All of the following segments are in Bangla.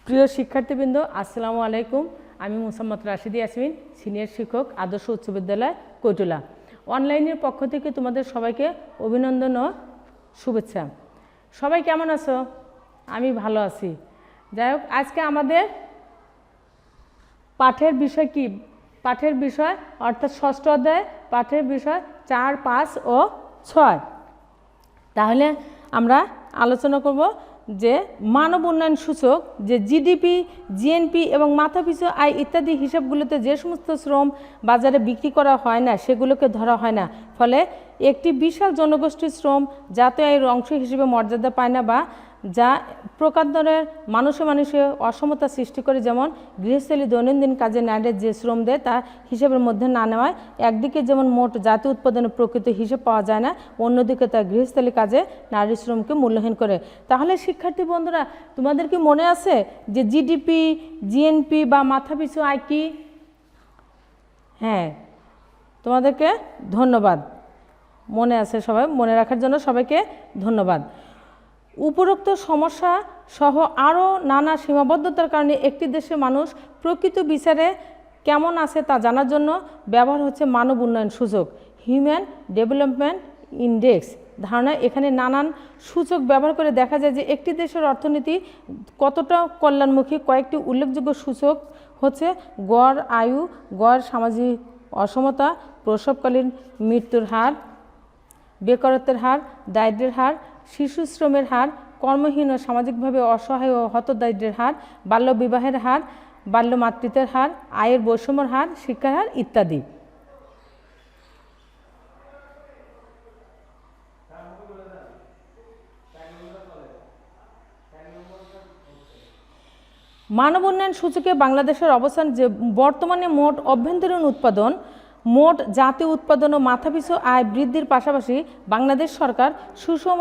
প্রিয় শিক্ষার্থীবৃন্দ, আসসালামু আলাইকুম। আমি মোসাম্মদ রাশিদি ইয়াসমিন, সিনিয়র শিক্ষক, আদর্শ উচ্চ বিদ্যালয় কৈটুলা। অনলাইনের পক্ষ থেকে তোমাদের সবাইকে অভিনন্দন ও শুভেচ্ছা। সবাই কেমন আছো? আমি ভালো আছি। যাই হোক, আজকে আমাদের পাঠের বিষয় কি? পাঠের বিষয় অর্থাৎ ষষ্ঠ অধ্যায় পাঠের বিষয় 4, 5 ও 6। তাহলে আমরা আলোচনা করব যে মানব উন্নয়ন সূচক, যে জিডিপি, জিএনপি এবং মাথাপিছু আয় ইত্যাদি হিসাবগুলোতে যে সমস্ত শ্রম বাজারে বিক্রি করা হয় না সেগুলোকে ধরা হয় না, ফলে একটি বিশাল জনগোষ্ঠীর শ্রম জাতীয় আয়ের অংশ হিসেবে মর্যাদা পায় না, বা যা প্রকারের মানুষে মানুষে অসমতা সৃষ্টি করে। যেমন গৃহস্থলী দৈনন্দিন কাজে নারীদের যে শ্রম দেয় তা হিসেবের মধ্যে না নেওয়ায় একদিকে যেমন মোট জাতীয় উৎপাদনের প্রকৃত হিসেব পাওয়া যায় না, অন্যদিকে তা গৃহস্থলী কাজে নারী শ্রমকে মূল্যহীন করে। তাহলে শিক্ষার্থী বন্ধুরা, তোমাদের কি মনে আছে যে জিডিপি, জিএনপি বা মাথাপিছু আয় কি? হ্যাঁ, তোমাদেরকে ধন্যবাদ। মনে আছে সবাই, মনে রাখার জন্য সবাইকে ধন্যবাদ। উপরোক্ত সমস্যা সহ আরও নানা সীমাবদ্ধতার কারণে একটি দেশের মানুষ প্রকৃত বিচারে কেমন আছে তা জানার জন্য ব্যবহার হচ্ছে মানব উন্নয়ন সূচক, হিউম্যান ডেভেলপমেন্ট ইন্ডেক্স ধারণা। এখানে নানান সূচক ব্যবহার করে দেখা যায় যে একটি দেশের অর্থনীতি কতটা কল্যাণমুখী। কয়েকটি উল্লেখযোগ্য সূচক হচ্ছে গড় আয়ু, গড় সামাজিক অসমতা, প্রসবকালীন মৃত্যুর হার, বেকারত্বের হার, দারিদ্র্যের হার, শিশু শ্রমের হার, কর্মহীন ও সামাজিকভাবে অসহায় ও হতদারিদ্র্যের হার, বাল্যবিবাহের হার, বাল্য মাতৃত্বের হার, আয়ের বৈষম্যের হার, শিক্ষার হার ইত্যাদি। মানব উন্নয়ন সূচকে বাংলাদেশের অবস্থান যে বর্তমানে মোট অভ্যন্তরীণ উৎপাদন, মোট জাতীয় উৎপাদন ও মাথাপিছু আয় বৃদ্ধির পাশাপাশি বাংলাদেশ সরকার সুষম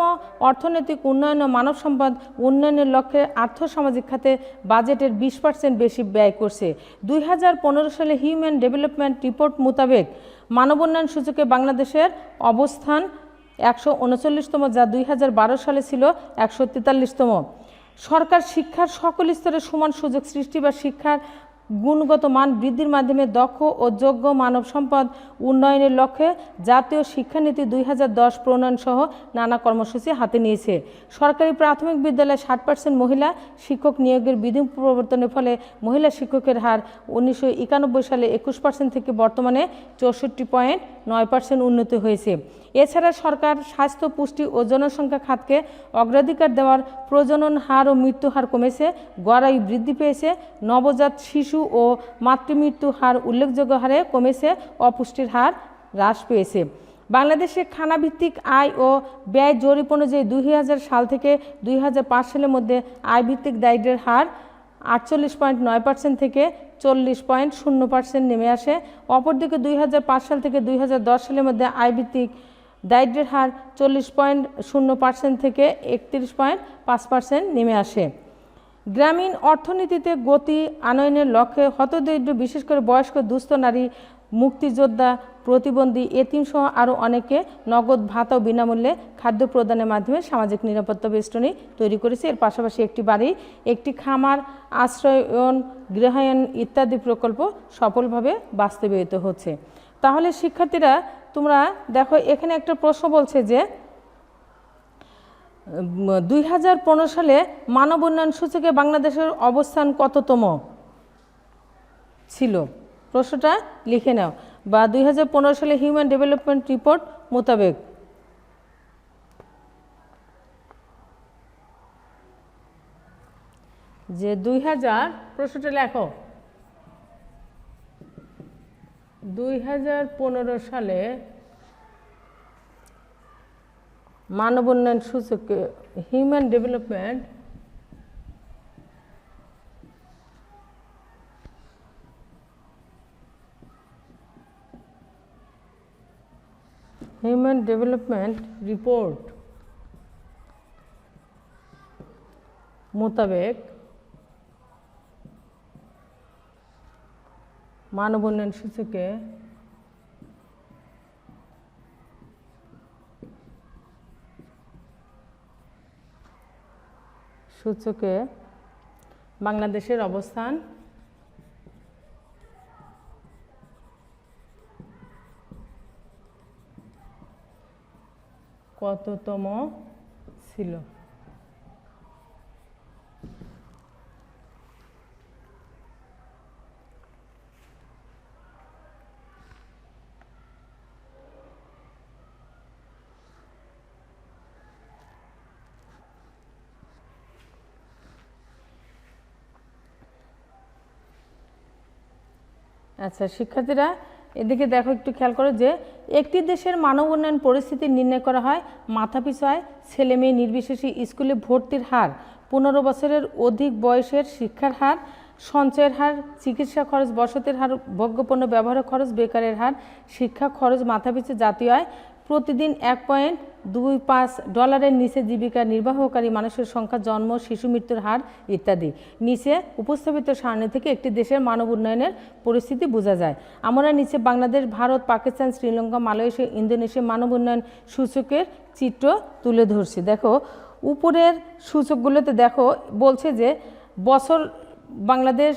অর্থনৈতিক উন্নয়ন ও মানব সম্পদ উন্নয়নের লক্ষ্যে আর্থসামাজিক খাতে বাজেটের 20% বেশি ব্যয় করছে। 2015 সালে হিউম্যান ডেভেলপমেন্ট রিপোর্ট মোতাবেক মানব উন্নয়ন সূচকে বাংলাদেশের অবস্থান 139তম, যা 2012 সালে ছিল 143তম। সরকার শিক্ষার সকল স্তরে সমান সুযোগ সৃষ্টি বা শিক্ষার গুণগত মান বৃদ্ধির মাধ্যমে দক্ষ ও যোগ্য মানব সম্পদ উন্নয়নের লক্ষ্যে জাতীয় শিক্ষানীতি 2010 প্রণয়ন সহ নানা কর্মসূচি হাতে নিয়েছে। সরকারি প্রাথমিক বিদ্যালয়ে 60% মহিলা শিক্ষক নিয়োগের বিধি প্রবর্তনের ফলে মহিলা শিক্ষকের হার 1991 সালে 21% থেকে বর্তমানে 64.9% উন্নতি হয়েছে। এছাড়া সরকার স্বাস্থ্য, পুষ্টি ও জনসংখ্যা খাতকে অগ্রাধিকার দেওয়ার প্রজনন হার ও মৃত্যু হার কমেছে, গড় আয়ু বৃদ্ধি পেয়েছে, নবজাত শিশু ও মাতৃমৃত্যু হার উল্লেখযোগ্য হারে কমেছে, অপুষ্টির হার হ্রাস পেয়েছে। বাংলাদেশে খানাভিত্তিক আয় ও ব্যয় জরিপ অনুযায়ী 2000 সাল থেকে 2005 সালের মধ্যে আয়ভিত্তিক দারিদ্র্যের হার 48.9% থেকে 40.0% নেমে আসে। অপরদিকে 2005 সাল থেকে 2010 সালের মধ্যে আয়ভিত্তিক দারিদ্র্যের হার 40.0% থেকে 31.5% নেমে আসে। গ্রামীণ অর্থনীতিতে গতি আনয়নের লক্ষ্যে হতদরিদ্র, বিশেষ করে বয়স্ক, দুস্থ নারী, মুক্তিযোদ্ধা, প্রতিবন্ধী, এতিমসহ আরও অনেকে নগদ ভাতা ও বিনামূল্যে খাদ্য প্রদানের মাধ্যমে সামাজিক নিরাপত্তা বেষ্টনী তৈরি করেছে। এর পাশাপাশি একটি বাড়ি, একটি খামার, আশ্রয়ন, গৃহায়ন ইত্যাদি প্রকল্প সফলভাবে বাস্তবায়িত হচ্ছে। তাহলে শিক্ষার্থীরা, তোমরা দেখো এখানে একটা প্রশ্ন বলছে যে 2015 সালে মানব উন্নয়ন সূচকে বাংলাদেশের অবস্থান কততম ছিল? প্রশ্নটা লিখে নাও। বা 2015 সালে হিউম্যান ডেভেলপমেন্ট রিপোর্ট মোতাবেক যে 2000, প্রশ্নটা লেখো, 2015 সালে মানব উন্নয়ন সূচকে হিউম্যান ডেভেলপমেন্ট রিপোর্ট মোতাবেক মানব উন্নয়ন সূচকে বাংলাদেশের অবস্থান কততম ছিল? আচ্ছা শিক্ষার্থীরা এদিকে দেখো, একটু খেয়াল করো যে একটি দেশের মানব উন্নয়ন পরিস্থিতি নির্ণয় করা হয় মাথাপিছু আয়, ছেলে মেয়ে নির্বিশেষে স্কুলে ভর্তির হার, 15 বছরের অধিক বয়সের শিক্ষার হার, সঞ্চয়ের হার, চিকিৎসা খরচ, বসতির হার, ভোগ্যপণ্য ব্যবহারের খরচ, বেকারের হার, শিক্ষা খরচ, মাথাপিছু জাতীয় আয়, প্রতিদিন $1.25 নিচে জীবিকা নির্বাহকারী মানুষের সংখ্যা, জন্ম, শিশু মৃত্যুর হার ইত্যাদি। নিচে উপস্থাপিত সারণী থেকে একটি দেশের মানব উন্নয়নের পরিস্থিতি বোঝা যায়। আমরা নিচে বাংলাদেশ, ভারত, পাকিস্তান, শ্রীলঙ্কা, মালয়েশিয়া, ইন্দোনেশিয়া মানব উন্নয়ন সূচকের চিত্র তুলে ধরছি। দেখো উপরের সূচকগুলোতে দেখো বলছে যে বছর বাংলাদেশ,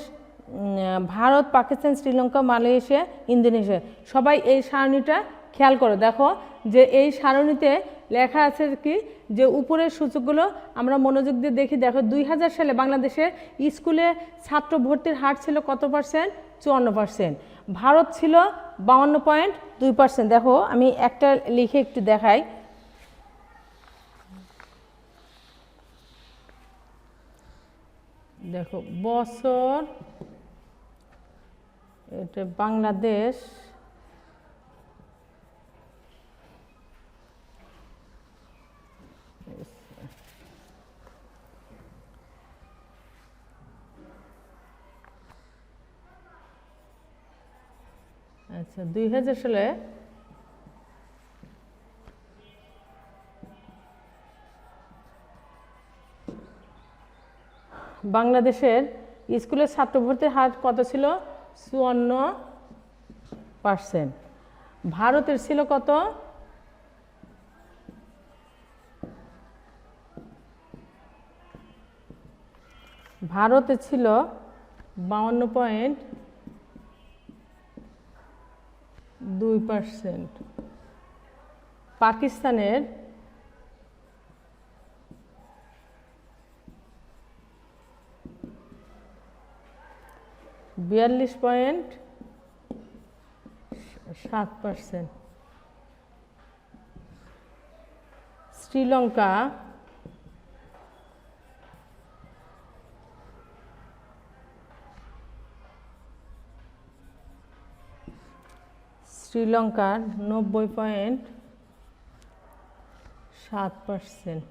ভারত, পাকিস্তান, শ্রীলঙ্কা, মালয়েশিয়া, ইন্দোনেশিয়া, সবাই এই সারণীটা খেয়াল করো। দেখো যে এই সারণীতে লেখা আছে কি, যে উপরের সূচকগুলো আমরা মনোযোগ দিয়ে দেখি। দেখো 2000 সালে বাংলাদেশের স্কুলে ছাত্র ভর্তির হার ছিল কত পার্সেন্ট? 54%। ভারত ছিল 52.2%। দেখো আমি একটা লিখে একটু দেখাই। দেখো বছর, এটা বাংলাদেশ আচ্ছা 2000 সালে বাংলাদেশের স্কুলে ছাত্র ভর্তির হার কত ছিল? 54%। ভারতের ছিল কত? ভারতে ছিল 52.2%। পাকিস্তানের 42.7%। শ্রীলঙ্কা শ্রীলঙ্কার 90.7%।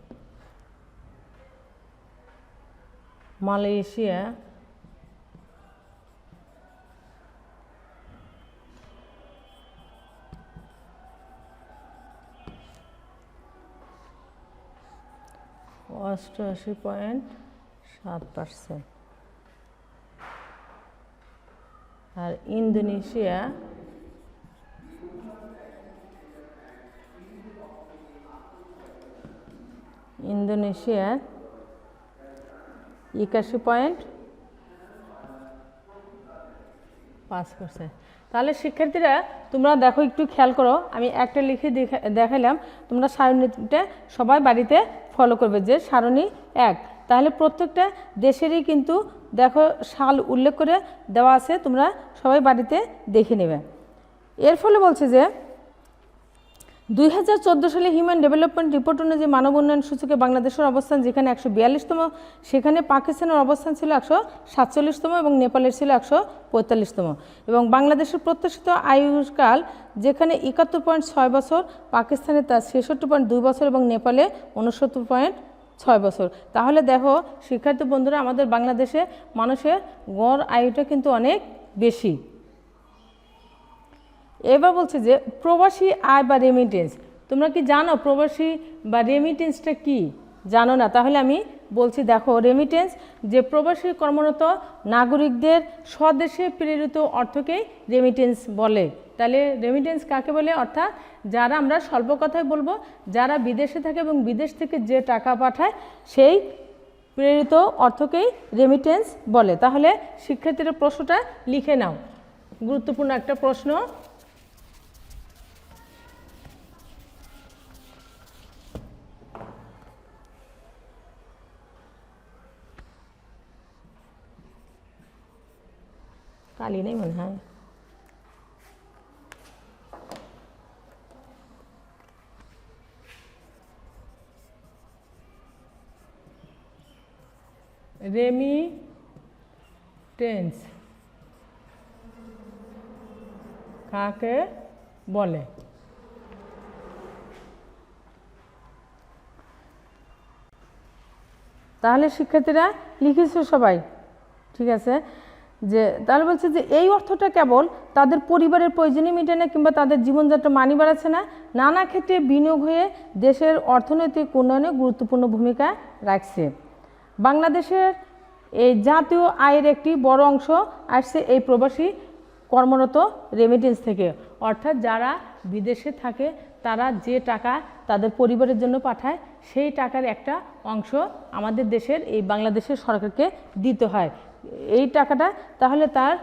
মালয়েশিয়া 88.7%। আর ইন্দোনেশিয়া 81.5%। তাহলে শিক্ষার্থীরা তোমরা দেখো, একটু খেয়াল করো, আমি একটা লিখে দেখালাম, তোমরা সারণীটা সবাই বাড়িতে ফলো করবে যে সারণী 1। তাহলে প্রত্যেকটা দেশেরই কিন্তু দেখো সাল উল্লেখ করে দেওয়া আছে, তোমরা সবাই বাড়িতে দেখে নেবে। এর ফলে বলছে যে 2014 সালে হিউম্যান ডেভেলপমেন্ট রিপোর্ট অনুযায়ী মানব উন্নয়ন সূচকে বাংলাদেশের অবস্থান যেখানে 142তম, সেখানে পাকিস্তানের অবস্থান ছিল 147তম এবং নেপালের ছিল 145তম। এবং বাংলাদেশের প্রত্যাশিত আয়ুষ্কাল যেখানে 71.6 বছর, পাকিস্তানে তা 66.2 বছর এবং নেপালে 69.6 বছর। তাহলে দেখো শিক্ষার্থী বন্ধুরা, আমাদের বাংলাদেশে মানুষের গড় আয়ুটা কিন্তু অনেক বেশি। এবার বলছে যে প্রবাসী আয় বা রেমিটেন্স, তোমরা কি জানো প্রবাসী বা রেমিটেন্সটা কি? জানো না? তাহলে আমি বলছি। দেখো রেমিটেন্স যে প্রবাসী কর্মরত নাগরিকদের স্বদেশে প্রেরিত অর্থকেই রেমিটেন্স বলে। তাহলে রেমিটেন্স কাকে বলে? অর্থাৎ যারা, আমরা স্বল্প কথায় বলবো, যারা বিদেশে থাকে এবং বিদেশ থেকে যে টাকা পাঠায় সেই প্রেরিত অর্থকেই রেমিটেন্স বলে। তাহলে শিক্ষার্থীরা প্রশ্নটা লিখে নাও, গুরুত্বপূর্ণ একটা প্রশ্ন। কালি নেই মনে হয়। রেমিটেন্স কাকে বলে? তাহলে শিক্ষার্থীরা লিখেছো সবাই, ঠিক আছে? যে তাহলে বলছে যে এই অর্থটা কেবল তাদের পরিবারের প্রয়োজনীয় মেটে না কিংবা তাদের জীবনযাত্রা মানি বাড়াচ্ছে না, নানা ক্ষেত্রে বিনিয়োগ হয়ে দেশের অর্থনৈতিক উন্নয়নে গুরুত্বপূর্ণ ভূমিকা রাখছে। বাংলাদেশের এই জাতীয় আয়ের একটি বড় অংশ আসছে এই প্রবাসী কর্মরত রেমিটেন্স থেকে। অর্থাৎ যারা বিদেশে থাকে তারা যে টাকা তাদের পরিবারের জন্য পাঠায়, সেই টাকার একটা অংশ আমাদের দেশের এই বাংলাদেশের সরকারকে দিতে হয়। এই টাকাটা তাহলে তার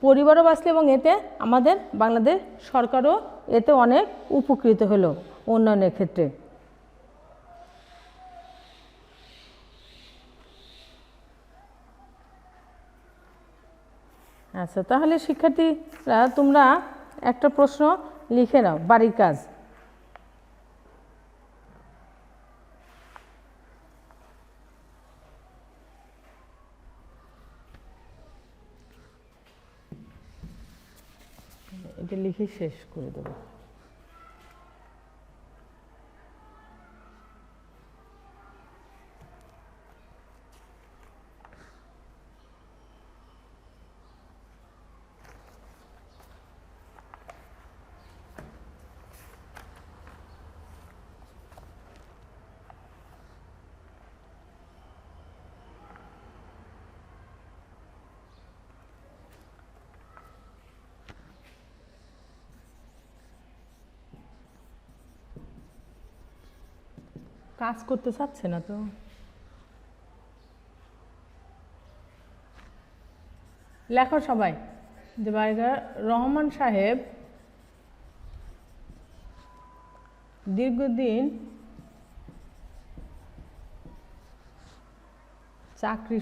পরিবারও বাঁচলে এবং এতে আমাদের বাংলাদেশ সরকারও এতে অনেক উপকৃত হলো উন্নয়নের ক্ষেত্রে। আচ্ছা, তাহলে শিক্ষার্থীরা তোমরা একটা প্রশ্ন লিখে নাও, বাড়ির কাজ। এটা লিখে শেষ করে দেবো। কাজ করতে চাচ্ছে না তো। লেখো সবাই যে রহমান সাহেব দীর্ঘদিন চাকরি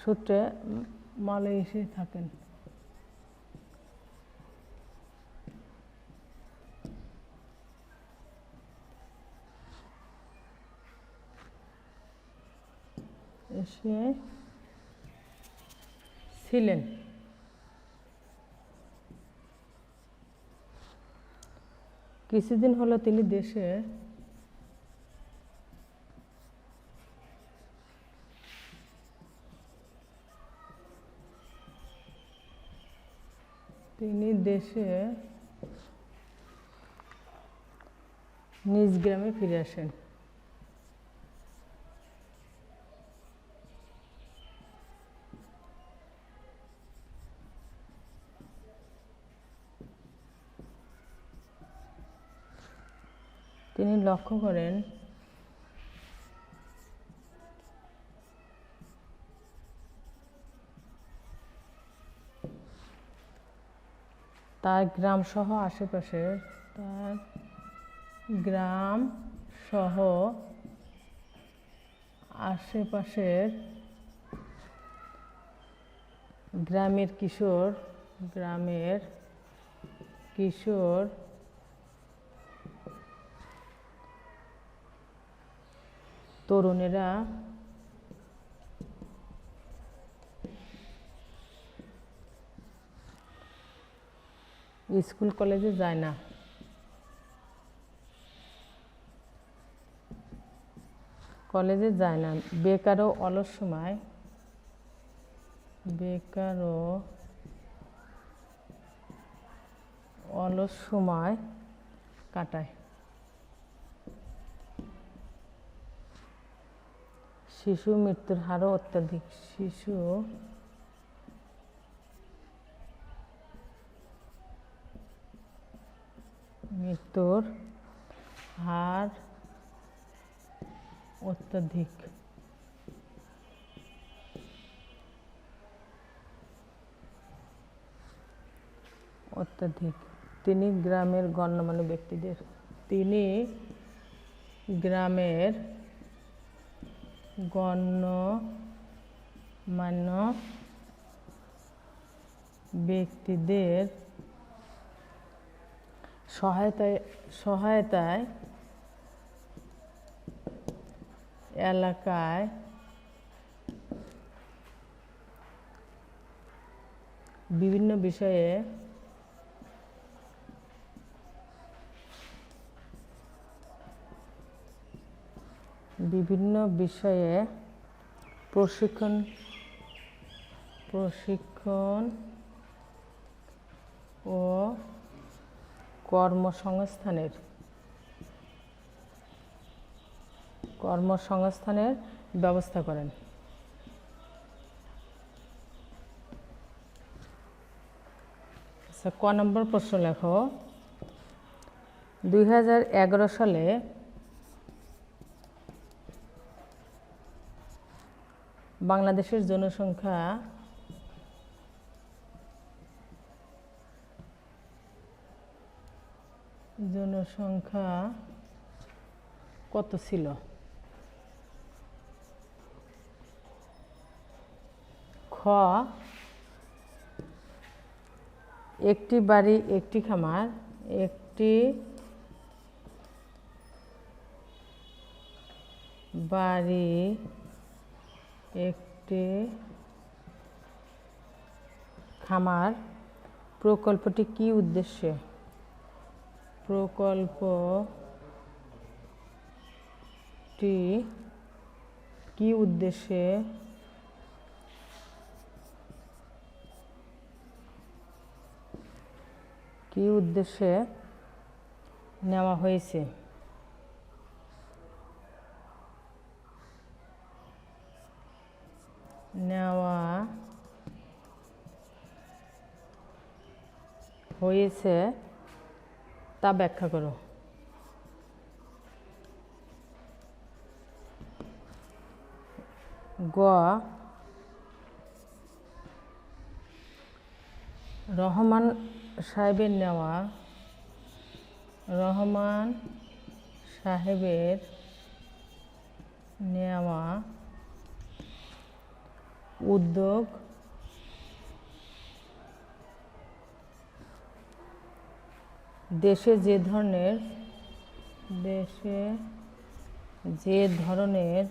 সূত্রে মালয়েশিয়ায় থাকেন। ছিলেন। কিছুদিন হলো তিনি দেশে নিজ গ্রামে ফিরে আসেন। তিনি লক্ষ্য করেন তার গ্রাম সহ আশেপাশের গ্রামের কিশোর তরুণেরা স্কুল কলেজে যায় না। বেকার ও অলস সময় কাটায়। শিশু মৃত্যুর হারও অত্যাধিক। মৃত্যুর হার অত্যধিক। তিনি গ্রামের গণ্যমান্য ব্যক্তিদের সহায়তায় এলাকায় বিভিন্ন বিষয়ে প্রশিক্ষণ ও কর্মসংস্থানের ব্যবস্থা করেন। আচ্ছা, ক নম্বর প্রশ্ন লেখো। 2011 সালে বাংলাদেশের জনসংখ্যা কত ছিল? খ, একটি বাড়ি একটি খামার, একটি বাড়ি একটি খামার প্রকল্পটি কি উদ্দেশ্যে? কি উদ্দেশ্যে নেওয়া হয়েছে? তা ব্যাখ্যা করো। গ, রহমান সাহেবের নেওয়া উদ্যোগ দেশে যে ধরনের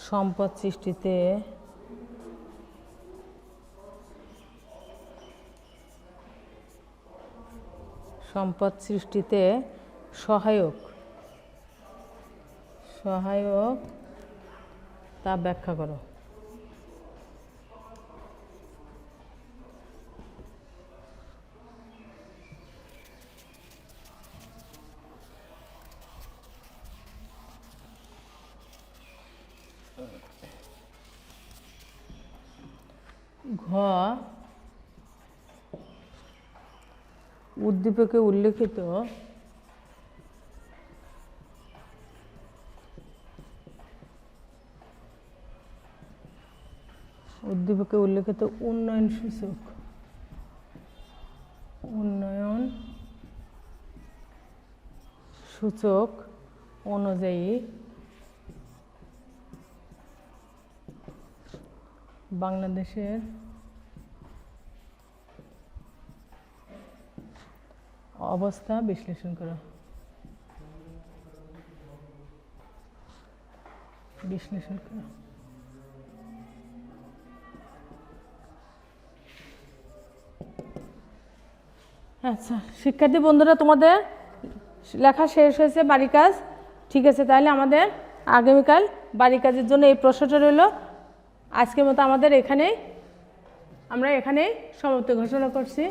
সম্পদ সৃষ্টিতে সহায়ক তা ব্যাখ্যা করো। ঘ, উদ্দীপকে উল্লেখিত উন্নয়ন সূচক অনুযায়ী বাংলাদেশের অবস্থা বিশ্লেষণ করো। আচ্ছা শিক্ষার্থী বন্ধুরা, তোমাদের লেখা শেষ হয়েছে, বাড়ি কাজ ঠিক আছে। তাহলে আমাদের আগামীকাল বাড়ি কাজের জন্য এই প্রশ্নটা রইল। আজকের মতো আমরা এখানেই সমাপ্তি ঘোষণা করছি।